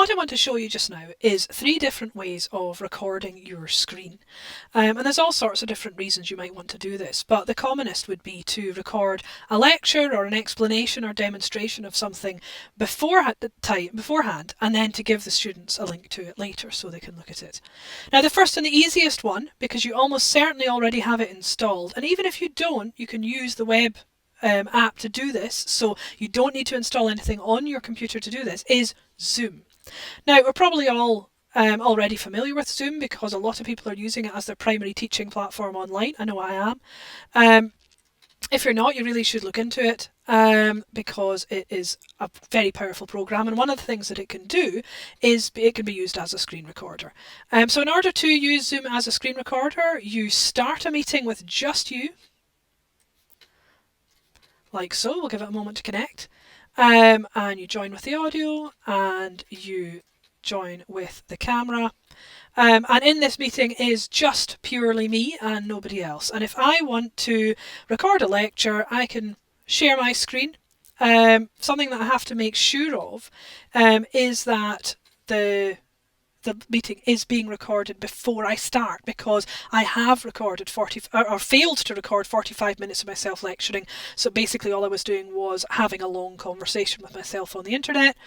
what I want to show you just now is 3 different ways of recording your screen. And there's all sorts of different reasons you might want to do this, but the commonest would be to record a lecture or an explanation or demonstration of something beforehand, and then to give the students a link to it later so they can look at it. Now the first and the easiest one, because you almost certainly already have it installed, and even if you don't, you can use the web app to do this, so you don't need to install anything on your computer to do this, is Zoom. Now we're probably all already familiar with Zoom because a lot of people are using it as their primary teaching platform online. I know I am. If you're not, you really should look into it because it is a very powerful program, and one of the things that it can do is it can be used as a screen recorder. So in order to use Zoom as a screen recorder, you start a meeting with just you, like so. We'll give it a moment to connect. And you join with the audio and you join with the camera. And in this meeting is just purely me and nobody else. And if I want to record a lecture, I can share my screen. Something that I have to make sure of is that the meeting is being recorded before I start, because I have recorded failed to record 45 minutes of myself lecturing. So basically all I was doing was having a long conversation with myself on the internet.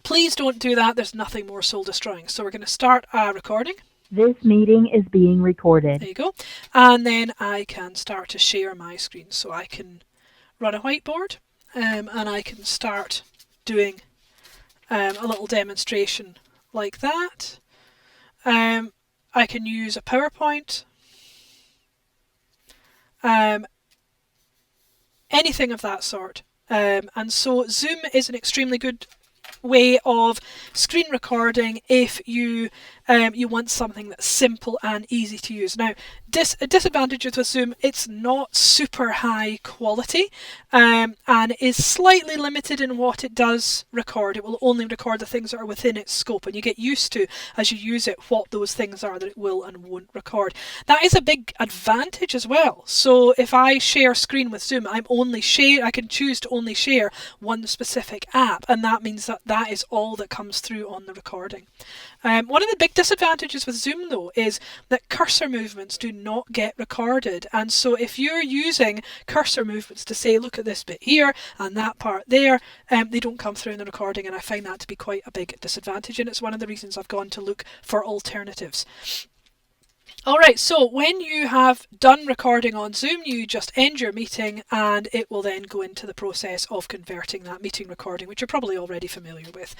Please don't do that. There's nothing more soul destroying. So we're going to start a recording. This meeting is being recorded. There you go. And then I can start to share my screen. So I can run a whiteboard and I can start doing a little demonstration like that. I can use a PowerPoint, anything of that sort. And so Zoom is an extremely good way of screen recording if you want something that's simple and easy to use. Now, disadvantages with Zoom, it's not super high quality and is slightly limited in what it does record. It will only record the things that are within its scope, and you get used to, as you use it, what those things are that it will and won't record. That is a big advantage as well. So if I share screen with Zoom, I can choose to only share one specific app, and that means that is all that comes through on the recording. One of the big disadvantages with Zoom, though, is that cursor movements do not get recorded. And so if you're using cursor movements to say, look at this bit here and that part there, they don't come through in the recording, and I find that to be quite a big disadvantage, and it's one of the reasons I've gone to look for alternatives. Alright, so when you have done recording on Zoom, you just end your meeting and it will then go into the process of converting that meeting recording, which you're probably already familiar with.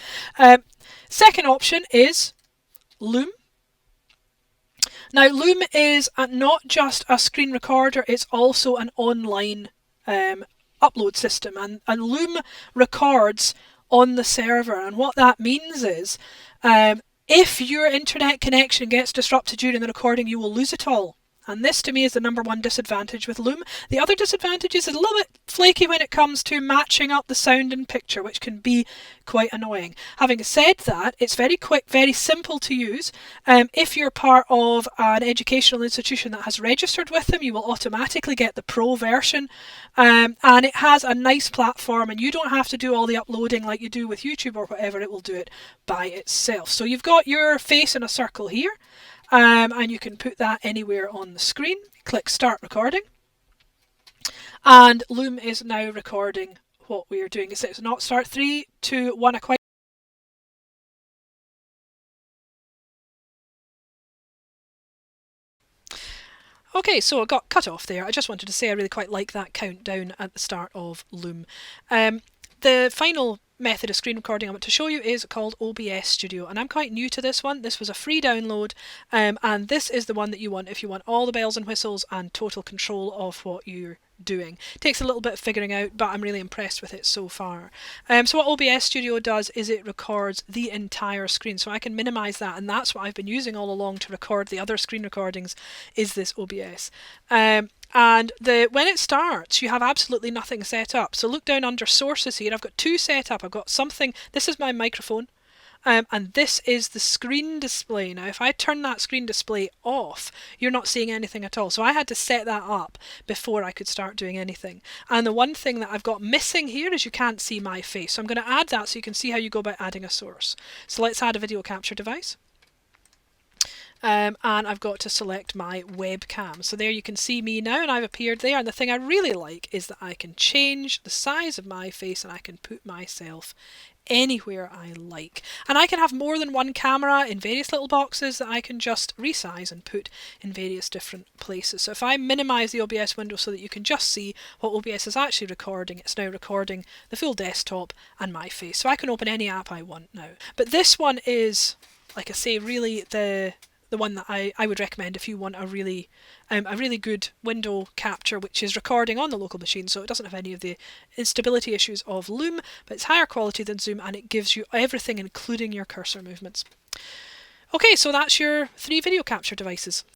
Second option is Loom. Now, Loom is not just a screen recorder, it's also an online upload system, and Loom records on the server, and what that means is if your internet connection gets disrupted during the recording, you will lose it all. And this to me is the number one disadvantage with Loom. The other disadvantage is a little bit flaky when it comes to matching up the sound and picture, which can be quite annoying. Having said that, it's very quick, very simple to use. If you're part of an educational institution that has registered with them, you will automatically get the pro version. And it has a nice platform, and you don't have to do all the uploading like you do with YouTube or whatever. It will do it by itself. So you've got your face in a circle here. And you can put that anywhere on the screen. Click Start Recording. And Loom is now recording what we are doing. It says not start 3, 2, 1, a quiet. Okay, so it got cut off there. I just wanted to say I really quite like that countdown at the start of Loom. The final method of screen recording I want to show you is called OBS Studio, and I'm quite new to this one. This was a free download, and this is the one that you want if you want all the bells and whistles and total control of what you're doing. It takes a little bit of figuring out, but I'm really impressed with it so far. So what OBS Studio does is it records the entire screen, so I can minimize that, and that's what I've been using all along to record the other screen recordings, is this OBS. And when it starts, you have absolutely nothing set up. So look down under sources here. I've got two set up. I've got something. This is my microphone. and this is the screen display. Now if I turn that screen display off, you're not seeing anything at all. So I had to set that up before I could start doing anything. And the one thing that I've got missing here is you can't see my face. So I'm going to add that so you can see how you go about adding a source. So let's add a video capture device. And I've got to select my webcam. So there you can see me now, and I've appeared there. And the thing I really like is that I can change the size of my face and I can put myself anywhere I like. And I can have more than one camera in various little boxes that I can just resize and put in various different places. So if I minimize the OBS window so that you can just see what OBS is actually recording, it's now recording the full desktop and my face. So I can open any app I want now. But this one is, like I say, really the one that I would recommend if you want a really good window capture, which is recording on the local machine, so it doesn't have any of the instability issues of Loom, but it's higher quality than Zoom, and it gives you everything, including your cursor movements. Okay, so that's your 3 video capture devices.